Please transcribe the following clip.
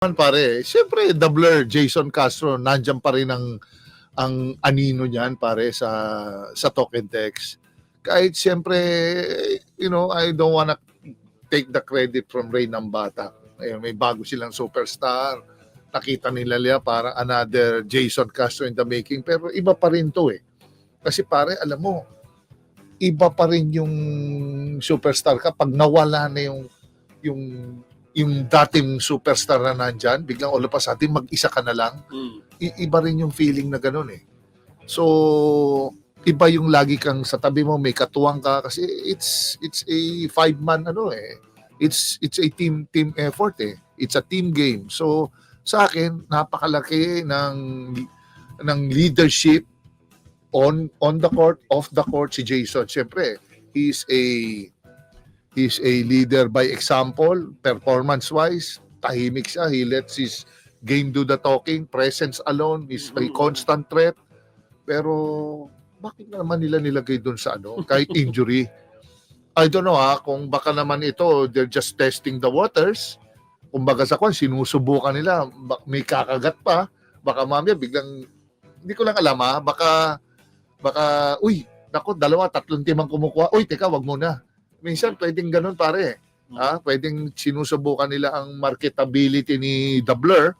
Pare, siyempre the Blur, Jason Castro, nandiyan pa rin ang anino niyan pare sa talk and text. Kahit siyempre, I don't wanna take the credit from Ray Nambata. Ayun, may bago silang superstar. Nakita nila parang another Jason Castro in the making. Pero iba pa rin to eh. Kasi pare, alam mo, iba pa rin yung superstar ka pag nawala na yung dating superstar na nandyan, biglang all of a sudden mag-isa ka na lang. Iba rin yung feeling na ganun eh. So, iba yung lagi kang sa tabi mo, may katuwang ka kasi it's a five-man It's a team effort eh. It's a team game. So, sa akin, napakalaki ng leadership on the court, off the court si Jason. Siyempre, he's a leader by example, performance-wise, tahimik siya, he lets his game do the talking, presence alone is a constant threat. Pero bakit naman nila nilagay doon sa kahit injury? I don't know kung baka naman ito, they're just testing the waters. Kumbaga sa sinusubukan nila, may kakagat pa, baka mamaya biglang, hindi ko lang alam baka, uy, naku, 2-3 timang kumukuha, uy, teka, wag muna. Minsan pwedeng ganun pare. Pwedeng sinusubukan nila ang marketability ni The Blur